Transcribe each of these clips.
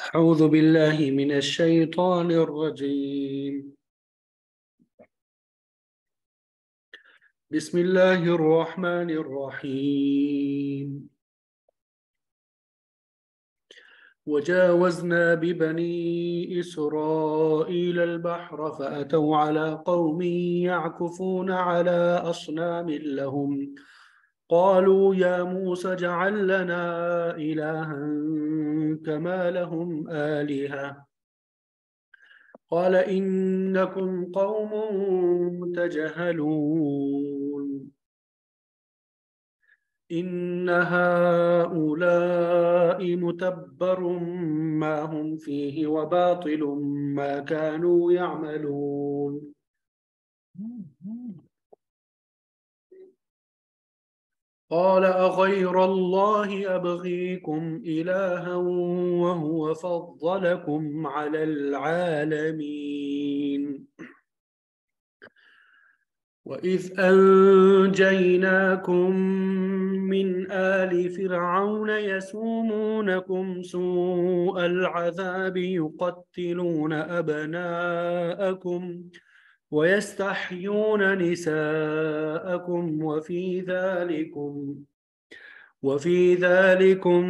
أعوذ بالله من الشيطان الرجيم. بسم الله الرحمن الرحيم. وجاوزنا ببني إسرائيل البحر فأتوا على قوم يعكفون على أصنام لهم قالوا يا موسى اجعل لنا إلها كما لهم آلهة قال إنكم قوم تجهلون إن هؤلاء متبر ما هم فيه وباطل ما كانوا يعملون قال أغير الله أبغيكم إلها وهو فضلكم على العالمين وإذ أنجيناكم من آل فرعون يسومونكم سوء العذاب يقتلون أبناءكم ويستحيون نساءكم وفي ذلكم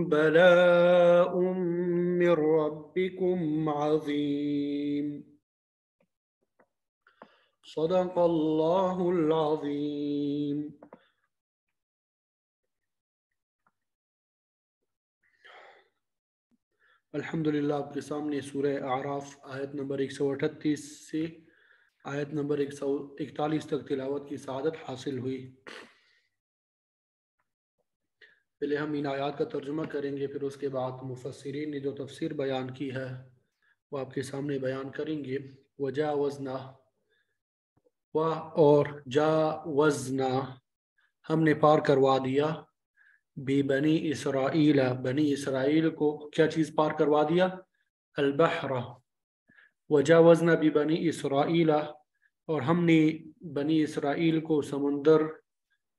بلاء من ربكم عظيم صدق الله العظيم. الحمدللہ آپ کے سامنے سورہ اعراف آیت نمبر 138 سے آیت نمبر 141 تک تلاوت کی سعادت حاصل ہوئی۔ پہلے ہم ان آیات کا ترجمہ کریں گے، پھر اس کے بعد مفسرین نے جو تفسیر بیان کی ہے وہ آپ کے سامنے بیان کریں گے۔ وجاوزنا اور جاوزنا ہم نے پار کروا دیا، بی بنی اسرائیل بنی اسرائیل کو کیا چیز پار کروا دیا؟ البحر۔ وجاوزنا بی بنی اسرائیل اور ہم نے بنی اسرائیل کو سمندر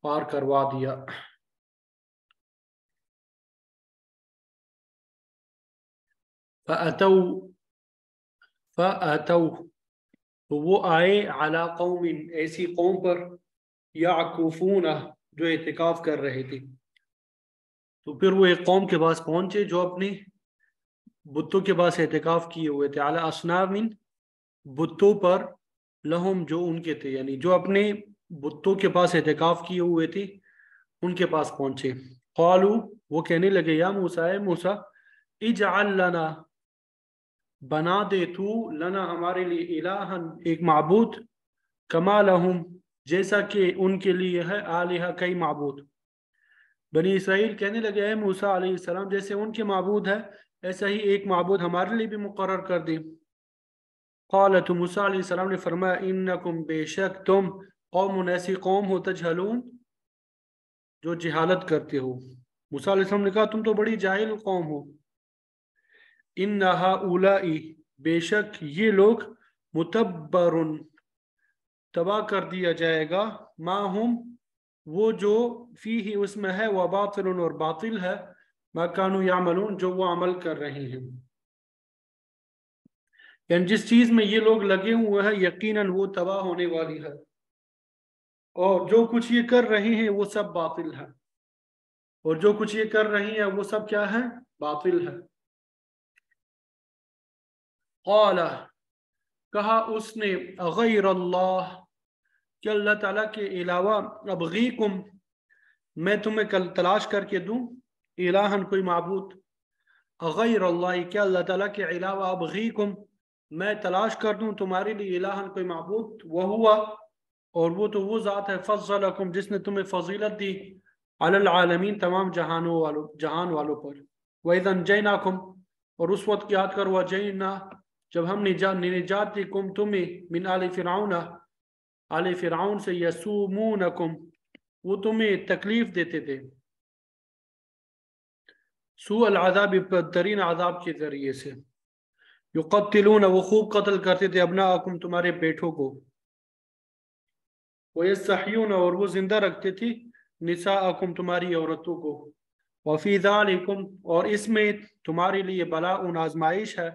پار کروا دیا۔ فَأَتَوْا تو وہ آئے علی قوم ایسی قوم پر یعکفون جو اعتکاف کر رہے تھے، تو پھر وہ ایک قوم کے پاس پہنچے جو اپنے بتوں کے پاس اعتکاف کیے ہوئے تھے، علی اصنام بتوں پر، لہم جو ان کے تھے، یعنی جو اپنے بتوں کے پاس اعتکاف کیے ہوئے تھے ان کے پاس پہنچے۔ قالو وہ کہنے لگے یا موسیٰ اے موسیٰ اجعل لنا بنا دے تو لنا ہمارے لیے الہن ایک معبود کما لہم جیسا کہ ان کے لیے ہے آلہہ کئی معبود۔ بنی اسرائیل کہنے لگے اے موسیٰ علیہ السلام جیسے ان کے معبود ہے ایسا ہی ایک معبود ہمارے لیے بھی مقرر کر دے۔ قالت موسیٰ علیہ السلام نے فرمایا انکم بے شک تم قوم ایسی قوم ہو تجہلون جو جہالت کرتے ہو۔ موسیٰ علیہ السلام نے کہا تم تو بڑی جاہل قوم ہو۔ ان ہؤلاء بے شک یہ لوگ متبر تباہ کر دیا جائے گا، ما ہم وہ جو فیہ اس میں ہے، وباطل اور باطل ہے، ما کانوا یعملون جو وہ عمل کر رہے ہیں، یعنی جس چیز میں یہ لوگ لگے ہوئے ہیں یقیناً وہ تباہ ہونے والی ہے، اور جو کچھ یہ کر رہے ہیں وہ سب باطل ہے، اور جو کچھ یہ کر رہی ہیں وہ سب کیا ہے؟ باطل ہے۔ قال کہا اس نے غیر اللہ کہ اللہ تعالیٰ کے علاوہ ابغیکم میں تمہیں کل تلاش کر کے دوں الہن کوئی معبود، غیر اللہ کیا اللہ تعالیٰ کے علاوہ ابغیکم میں تلاش کر دوں تمہارے لیے الہن کوئی معبود، وہوا اور وہ تو وہ ذات ہے فضلکم جس نے تمہیں فضیلت دی علی العالمین تمام جہان والوں پر۔ وَإِذَا أَنْجَيْنَاكُمْ اور اس وقت یاد کرو وَجَيْنَا جب ہم نے نجات دی کم تمہیں من آل فرعون آل فرعون سے یسومونکم وہ تمہیں تکلیف دیتے تھے، سوء العذاب بدترین عذاب کے ذریعے سے، یقتلون وہ خوب قتل کرتے تھے ابناءکم تمہارے بیٹوں کو، ویستحیون اور وہ زندہ رکھتے تھے نساءکم تمہاری عورتوں کو، वफ़ी ज़ालिकुम, और इसमें तुम्हारे लिए बलाउन आजमाइश है,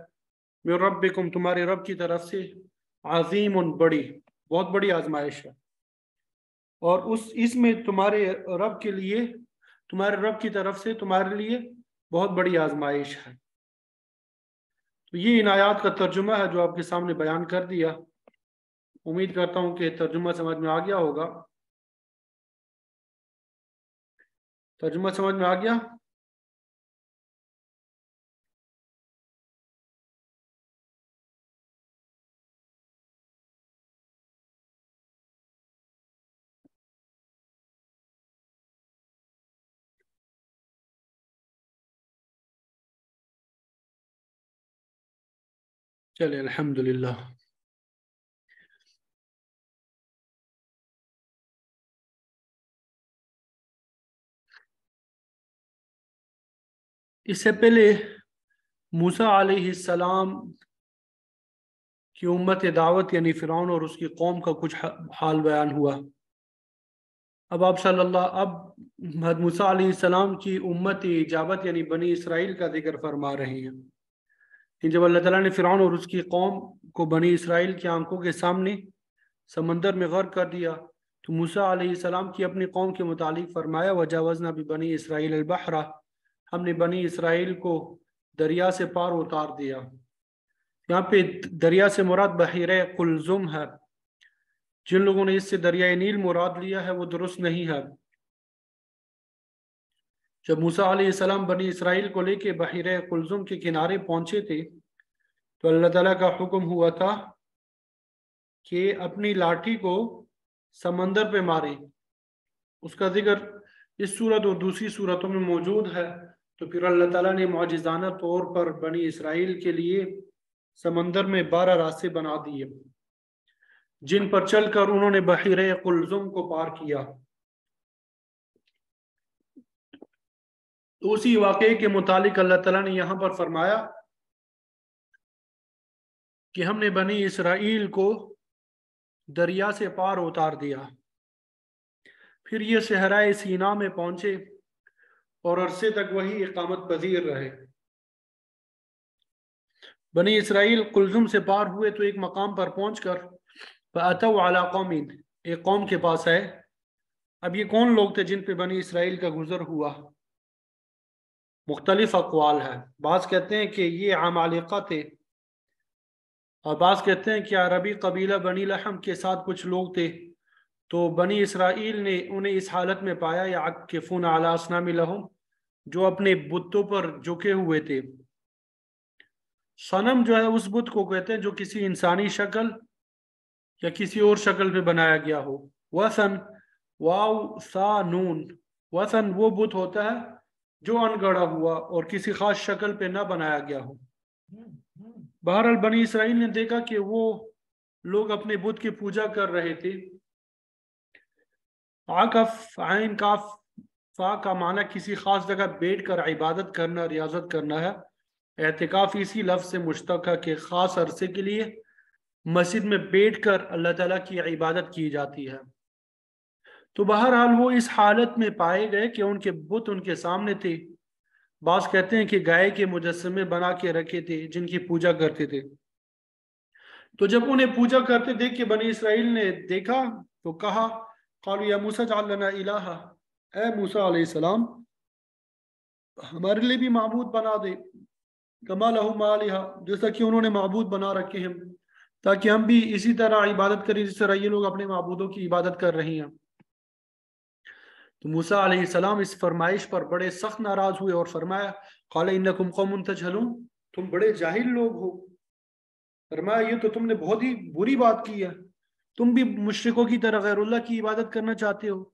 मिन रब्बिकुम, तुम्हारे रब की तरफ से, अज़ीमुन, बड़ी, बहुत बड़ी आजमाइश है। और उस इसमें तुम्हारे रब के लिए, तुम्हारे रब की तरफ से तुम्हारे लिए बहुत बड़ी आजमाइश है। तो ये इन आयात का तर्जुमा है जो आपके सामने बयान कर दिया। उम्मीद करता हूँ कि तर्जुमा समझ में आ गया होगा। तर्जुमा समझ में आ गया? चले, अल्हम्दुलिल्लाह। इससे पहले मूसा अलैहिस्सलाम की उम्मत दावत यानी फिरौन और उसकी कौम का कुछ हाल बयान हुआ। अब आप अब हज़रत मूसा अलैहिस्सलाम की उम्मत इजाबत यानी बनी इसराइल का जिक्र फरमा रहे हैं कि जब अल्लाह ताला ने फिरौन और उसकी कौम को बनी इसराइल की आंखों के सामने समंदर में गर्क कर दिया, तो मूसा अलैहिस्सलाम की अपनी कौम के मुतालिक फरमाया, वजावज़ना भी बनी इसराइल अल-बहरा, हमने बनी इसराइल को दरिया से पार उतार दिया। यहाँ पे दरिया से मुराद बहीरे कुलजुम है। जिन लोगों ने इससे दरियाए नील मुराद लिया है वो दुरुस्त नहीं है। जब मूसा अलैहिस्सलाम बनी इसराइल को लेके बहीरे कुलजुम के किनारे पहुंचे थे, तो अल्लाह ताला का हुक्म हुआ था कि अपनी लाठी को समंदर पे मारे। उसका जिक्र इस सूरत और दूसरी सूरतों में मौजूद है। तो फिर अल्लाह ताला ने मौजिज़ाना तौर पर बनी इसराइल के लिए समंदर में 12 रास्ते बना दिए, जिन पर चलकर उन्होंने बहीरे कुलजुम को पार किया। तो उसी वाक़े के मुतालिक अल्लाह ताला ने यहाँ पर फरमाया कि हमने बनी इसराइल को दरिया से पार उतार दिया। फिर ये सहराए सीना में पहुंचे और अरसे तक वही इकामत पजीर रहे। बनी इसराइल कुलजुम से पार हुए तो एक मकाम पर पहुंचकर फ़अतौ अला कौमिन, एक कौम के पास आए। अब ये कौन लोग थे जिन पे बनी इसराइल का गुजर हुआ? मुख्तलिफ अक़वाल है। बाज़ कहते हैं कि ये अमालिका थे, और बाज़ कहते हैं कि अरबी कबीला बनी लहम के साथ कुछ लोग थे। तो बनी इसराइल ने उन्हें इस हालत में पाया, या अक्किफून अला असनामि लहुम, जो अपने बुतों पर झुके हुए थे। सनम जो है उस बुत को कहते हैं जो किसी इंसानी शक्ल या किसी और शक्ल पे बनाया गया हो। वसन, वाव सा नून, वसन वो बुत होता है जो अनगढ़ा हुआ और किसी खास शक्ल पे ना बनाया गया हो। बहरहाल बनी इसराइल ने देखा कि वो लोग अपने बुत की पूजा कर रहे थे। आकफ आइन काफ फा का माना किसी खास जगह बैठ कर इबादत करना, रियाजत करना है। एहतिकाफ इसी लफ्ज़ से मुश्तक है कि ख़ास अरसे के लिए मस्जिद में बैठकर अल्लाह ताला की इबादत की जाती है। तो बहरहाल वो इस हालत में पाए गए कि उनके बुत उनके सामने थे। बास कहते हैं कि गाय के मुजस्समे बना के रखे थे जिनकी पूजा करते थे। तो जब उन्हें पूजा करते देख के बनी इसराइल ने देखा तो कहा, क़ालू या मूसा जअल लना इलाहा, ए मूसा अलैहिस्सलाम हमारे लिए भी माबूद बना दे, कमा लहू मालिहा, जैसा कि उन्होंने माबूद बना रखे हैं, ताकि हम भी इसी तरह इबादत करें जिस तरह ये लोग अपने माबूदों की इबादत कर रही हैं। तो मूसा अलैहिस्सलाम इस फरमाइश पर बड़े सख्त नाराज हुए और फरमाया, क़ाल इन्नकुम कौमुन तजहलून, तुम बड़े जाहिल लोग हो। फरमाया ये तो तुमने बहुत ही बुरी बात की है, तुम भी मुशरिकों की तरह गैरुल्लाह की इबादत करना चाहते हो।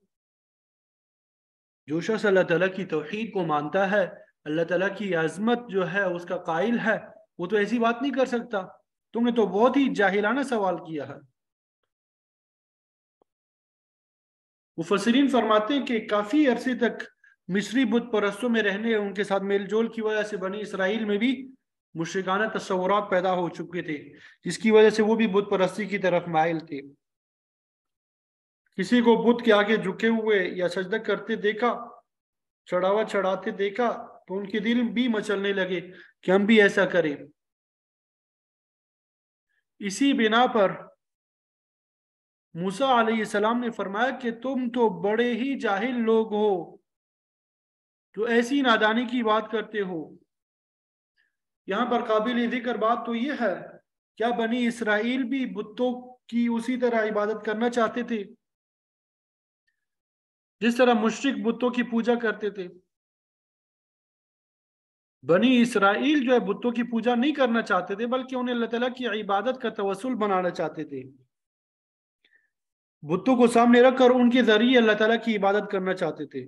जो शख्स अल्लाह ताला की तौहीद को मानता है, अल्लाह ताला की अजमत जो है उसका कायल है, वो तो ऐसी बात नहीं कर सकता। तुमने तो बहुत ही जाहिलाना सवाल किया है। मुफस्सिरीन फरमाते हैं कि काफी अरसे तक मिस्री बुत परस्तों में रहने, उनके साथ मेलजोल की वजह से बनी इसराइल में भी मुशरिकाना तस्वुरात पैदा हो चुके थे, जिसकी वजह से वो भी बुत परस्ती की तरफ माइल थे। किसी को बुत के आगे झुके हुए या सजदा करते देखा چڑھاوا چڑھاتے دیکھا تو ان کے دل بھی مچلنے لگے کہ ہم بھی ایسا کریں۔ اسی بنا پر موسیٰ علیہ السلام نے فرمایا کہ تم تو بڑے ہی جاہل لوگ ہو جو ایسی نادانی کی بات کرتے ہو۔ یہاں پر قابل ذکر بات تو یہ ہے، کیا بنی اسرائیل بھی بتوں کی اسی طرح عبادت کرنا چاہتے تھے جس طرح مشرک بتوں کی پوجا کرتے تھے؟ بنی اسرائیل جو ہے بتوں کی پوجا نہیں کرنا چاہتے تھے، بلکہ انہیں اللہ تعالیٰ کی عبادت کا توسل بنانا چاہتے تھے۔ بتوں کو سامنے رکھ کر ان کے ذریعے اللہ تعالیٰ کی عبادت کرنا چاہتے تھے۔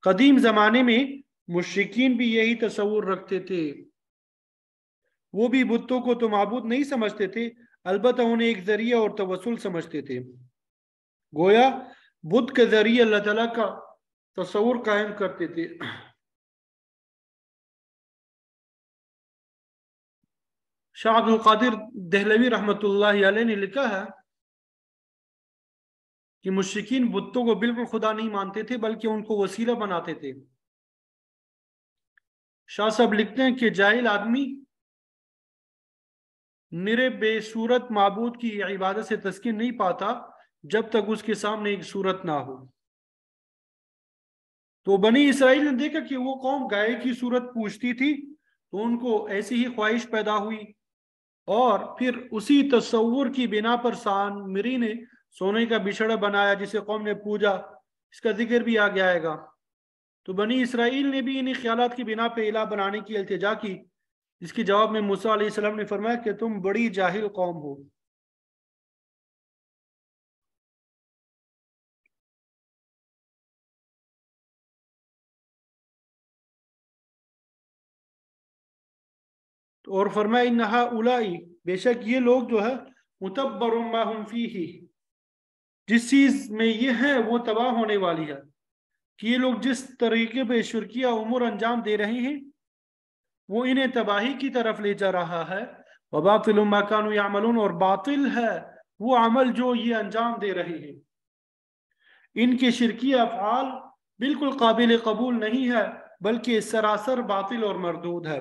قدیم زمانے میں مشرکین بھی یہی تصور رکھتے تھے، وہ بھی بتوں کو تو معبود نہیں سمجھتے تھے، البتہ انہیں ایک ذریعہ اور توسل سمجھتے تھے، گویا بت کے ذریعے اللہ تعالیٰ کا تصور قائم کرتے تھے۔ شاہ عبد القادر دہلوی رحمۃ اللہ علیہ نے لکھا ہے کہ مشرکین بتوں کو بالکل خدا نہیں مانتے تھے بلکہ ان کو وسیلہ بناتے تھے۔ شاہ صاحب لکھتے ہیں کہ جاہل آدمی نرے بے صورت معبود کی عبادت سے تسکین نہیں پاتا جب تک اس کے سامنے ایک صورت نہ ہو۔ تو بنی اسرائیل نے دیکھا کہ وہ قوم گائے کی صورت پوجتی تھی، تو ان کو ایسی ہی خواہش پیدا ہوئی، اور پھر اسی تصور کی بنا پر سامری نے سونے کا بچھڑا بنایا جسے قوم نے پوجا، اس کا ذکر بھی آگے آئے گا۔ تو بنی اسرائیل نے بھی انہی خیالات کی بنا پہ الہ بنانے کی التجا کی، جس کے جواب میں موسیٰ علیہ السلام نے فرمایا کہ تم بڑی جاہل قوم ہو۔ اور فرمایا انہا اولائی، بے شک یہ لوگ جو ہے متبر ما ہم فیہ، جس چیز میں یہ ہے وہ تباہ ہونے والی ہے، کہ یہ لوگ جس طریقے پہ شرکیہ امور انجام دے رہے ہیں وہ انہیں تباہی کی طرف لے جا رہا ہے۔ وَبَاطِلُ مَا كَانُوا يَعْمَلُونَ، اور باطل ہے وہ عمل جو یہ انجام دے رہے ہیں۔ ان کے شرکیہ افعال بالکل قابل قبول نہیں ہے بلکہ سراسر باطل اور مردود ہے۔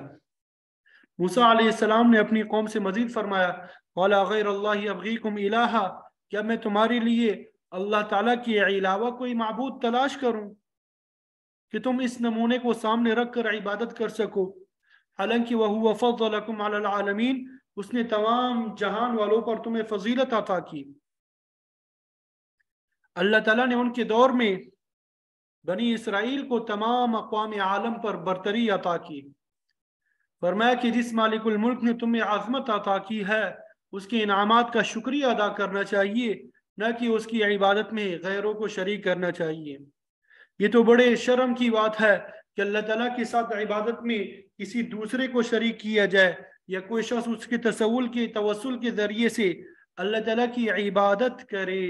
موسیٰ علیہ السلام نے اپنی قوم سے مزید فرمایا قَالَ غَيْرَ اللَّهِ أَبْغِيكُمْ إِلَٰهًا، کیا میں تمہارے لیے اللہ تعالیٰ کے علاوہ کوئی معبود تلاش کروں کہ تم اس نمونے کو سامنے رکھ کر عبادت کر سکو، حالانکہ وَهُوَ فَضَّلَكُمْ عَلَى الْعَالَمِينَ، اس نے تمام جہان والوں پر تمہیں فضیلت عطا کی۔ اللہ تعالیٰ نے ان کے دور میں بنی اسرائیل کو تمام اقوام عالم پر برتری عطا کی۔ فرمایا کہ جس مالک الملک نے تمہیں عظمت عطا کی ہے اس کے انعامات کا شکریہ ادا کرنا چاہیے، نہ کہ اس کی عبادت میں غیروں کو شریک کرنا چاہیے۔ یہ تو بڑے شرم کی بات ہے کہ اللہ تعالیٰ کے ساتھ عبادت میں کسی دوسرے کو شریک کیا جائے، یا کوئی شخص اس کے توسل کے ذریعے سے اللہ تعالیٰ کی عبادت کرے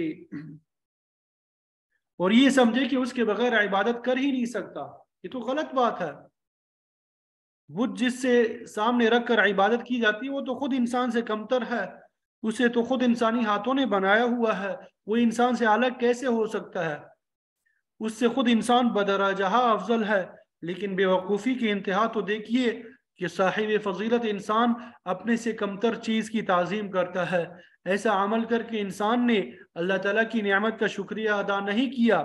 اور یہ سمجھے کہ اس کے بغیر عبادت کر ہی نہیں سکتا۔ یہ تو غلط بات ہے۔ بت جس سے سامنے رکھ کر عبادت کی جاتی ہے وہ تو خود انسان سے کمتر ہے، اسے تو خود انسانی ہاتھوں نے بنایا ہوا ہے، وہ انسان سے الگ کیسے ہو سکتا ہے؟ اس سے خود انسان بدرجہ افضل ہے۔ لیکن بے وقوفی کی انتہا تو دیکھیے کہ صاحب فضیلت انسان اپنے سے کمتر چیز کی تعظیم کرتا ہے۔ ایسا عمل کر کے انسان نے اللہ تعالیٰ کی نعمت کا شکریہ ادا نہیں کیا۔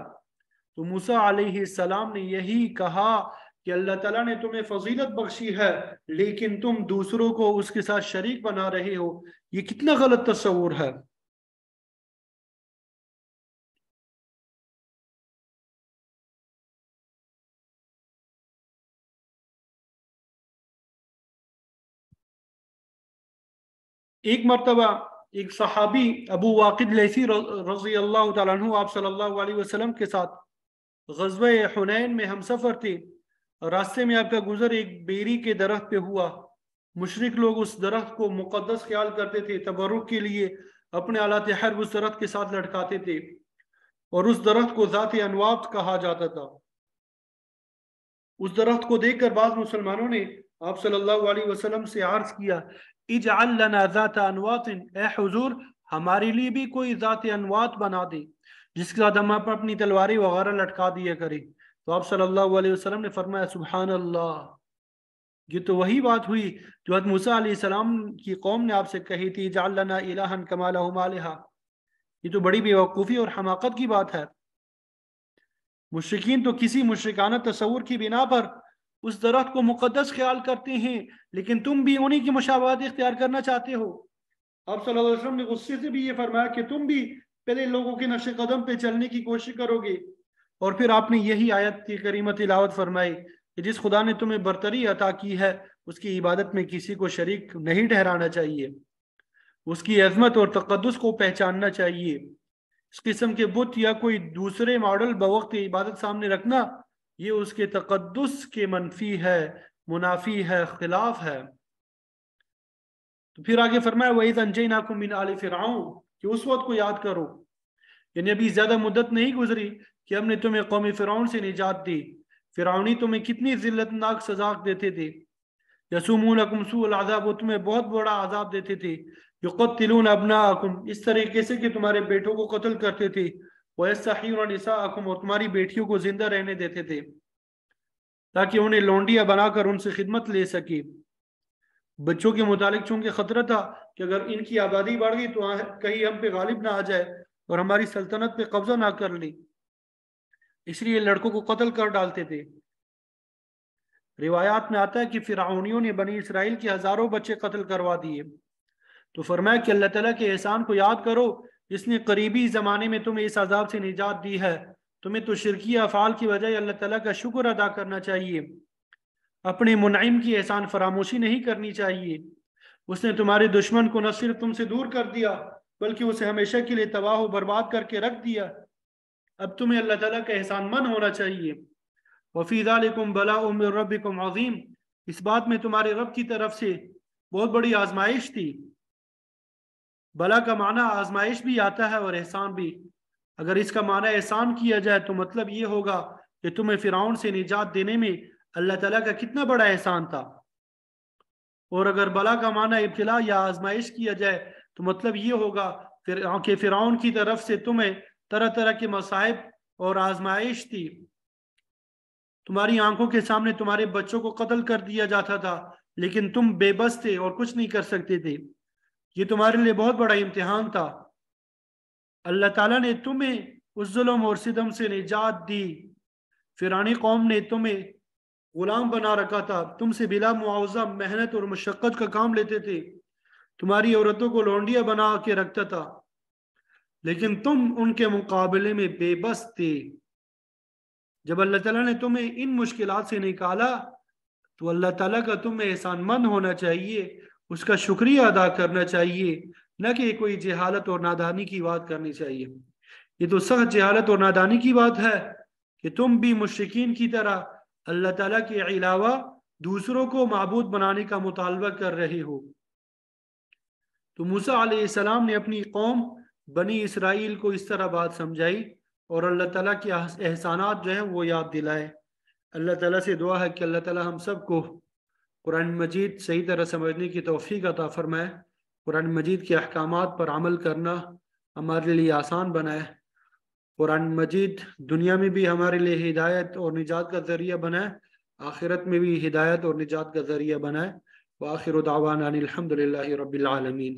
تو موسیٰ علیہ السلام نے یہی کہا کہ اللہ تعالیٰ نے تمہیں فضیلت بخشی ہے لیکن تم دوسروں کو اس کے ساتھ شریک بنا رہے ہو، یہ کتنا غلط تصور ہے۔ ایک مرتبہ ایک صحابی ابو واقد لیثی رضی اللہ تعالیٰ عنہ آپ صلی اللہ علیہ وسلم کے ساتھ غزوہ حنین میں ہم سفر تھے، راستے میں آپ کا گزر ایک بیری کے درخت پہ ہوا۔ مشرک لوگ اس درخت کو مقدس خیال کرتے تھے، تبرک کے لیے اپنے آلات حرب اس درخت کے ساتھ لٹکاتے تھے، اور اس درخت کو ذات انوات کہا جاتا تھا۔ اس درخت کو دیکھ کر بعض مسلمانوں نے آپ صلی اللہ علیہ وسلم سے عرض کیا اجعل لنا ذات انوات، اے حضور ہمارے لیے بھی کوئی ذات انوات بنا دے جس کے ساتھ ہم اپنی تلواری وغیرہ لٹکا دیا کریں तो आप सल्लल्लाहु अलैहि वसल्लम ने फरमाया सुभान अल्लाह, ये तो वही बात हुई जो हज़रत मूसा अलैहिस्सलाम की कौम ने आपसे कही थी, जअल लना इलाहन कमा लहुम आलिहा। ये तो बड़ी बेवकूफ़ी और हमाकत की बात है। मुशरिकीन तो किसी मुशरिकाना तसव्वुर की बिना पर उस दरख्त को मुकद्दस ख्याल करते हैं, लेकिन तुम भी उन्हीं की मुशाबहत इख्तियार करना चाहते हो। आप सल्लल्लाहु अलैहि वसल्लम ने गुस्से से भी ये फरमाया कि तुम भी पहले लोगों के नक्शे कदम पे चलने की कोशिश करोगे, और फिर आपने यही आयत की करीमा तिलावत फरमाई कि जिस खुदा ने तुम्हें बरतरी अता की है उसकी इबादत में किसी को शरीक नहीं ठहराना चाहिए, उसकी अजमत और तकद्दुस को पहचानना चाहिए। इस किस्म के बुत या कोई दूसरे मॉडल बवक्त इबादत सामने रखना, ये उसके तकद्दुस के मनफी है, मुनाफी है, खिलाफ है। तो फिर आगे फरमाया वइज़ अंजयनाकुम मिन आलि फिरऔन, कि उस वक्त को याद करो, यानी अभी ज्यादा मुद्दत नहीं गुजरी कि हमने तुम्हें कौम फिरौन से निजात दी। फिरौनी तुम्हें कितनी जिल्लतनाक सजा देते थे। यसुमूनकुम सूअल अज़ाब, वो तुम्हें बहुत बड़ा अजाब देते थे। युक़त्तिलून अब्नाअकुम, इस तरीके से कि तुम्हारे बेटों को कत्ल करते थे। वयस्तहय्यून निसाअकुम, और तुम्हारी बेटियों को जिंदा रहने देते थे ताकि उन्हें लौंडियां बनाकर उनसे खिदमत ले सके। बच्चों के मुतालिक चूंकि खतरा था कि अगर इनकी आबादी बढ़ गई तो कहीं हम पे गालिब ना आ जाए और हमारी सल्तनत पे कब्जा ना कर ली, इसलिए लड़कों को कत्ल कर डालते थे। रिवायात में आता है कि फिरौनियों ने बनी इसराइल के हजारों बच्चे कत्ल करवा दिए। तो फरमाया कि अल्लाह ताला के एहसान को याद करो, जिसने करीबी ज़माने में तुम्हें इस अजाब से निजात दी है। तुम्हें तो शिरकी अफ़ाल की बजाय अल्लाह ताला का शुक्र अदा करना चाहिए, अपने मुनइम की एहसान फरामोशी नहीं करनी चाहिए। उसने तुम्हारे दुश्मन को न सिर्फ तुमसे दूर कर दिया बल्कि उसे हमेशा के लिए तबाह व बर्बाद करके रख दिया। अब तुम्हें अल्लाह ताला का एहसानमंद होना चाहिए। वफ़ी ज़ालिकुम बलाउम मिन रब्बिकुम अज़ीम, इस बात में तुम्हारे रब की तरफ से बहुत बड़ी आजमाइश थी। बला का माना आजमाइश भी आता है और एहसान भी। अगर इसका माना एहसान किया जाए तो मतलब ये होगा कि तुम्हें फिरौन से निजात देने में अल्लाह ताला का कितना बड़ा एहसान था, और अगर बला का माना इब्तिला या आजमाइश किया जाए तो मतलब ये होगा फिर कि फिरौन की तरफ से तुम्हें तरह तरह के मसाइब और आजमाइश थी। तुम्हारी आंखों के सामने तुम्हारे बच्चों को कत्ल कर दिया जाता था, लेकिन तुम बेबस थे और कुछ नहीं कर सकते थे। ये तुम्हारे लिए बहुत बड़ा इम्तिहान था। अल्लाह ताला ने तुम्हें उस जुल्म और सितम से निजात दी। फिरौनी कौम ने तुम्हें गुलाम बना रखा था, तुमसे बिला मुआवजा मेहनत और मशक्कत का काम लेते थे, तुम्हारी औरतों को लौंडिया बना के रखता था, लेकिन तुम उनके मुकाबले में बेबस थे। जब अल्लाह ताला ने तुम्हें इन मुश्किलात से निकाला तो अल्लाह ताला का तुम्हें एहसानमंद होना चाहिए, उसका शुक्रिया अदा करना चाहिए, न कि कोई जहालत और नादानी की बात करनी चाहिए। ये तो सख्त जहालत और नादानी की बात है कि तुम भी मुश्रिकीन की तरह अल्लाह ताला के अलावा दूसरों को माबूद बनाने का मुतालबा कर रहे हो। तो मूसा अलैहिस्सलाम ने अपनी कौम बनी इसराइल को इस तरह बात समझाई और अल्लाह ताला के एहसानात जो है वो याद दिलाए। अल्लाह ताला से दुआ है कि अल्लाह ताला हम सबको कुरान मजीद सही तरह समझने की तौफीक अता फरमाए, कुरान मजीद के अहकामात पर अमल करना हमारे लिए आसान बनाए, कुरान मजीद दुनिया में भी हमारे लिए हिदायत और निजात का ज़रिया बनाए, आखिरत में भी हिदायत और निजात का ज़रिया बनाए। व आखिर दावाना अनिल हम्दुलिल्लाहि रब्बिल आलमीन।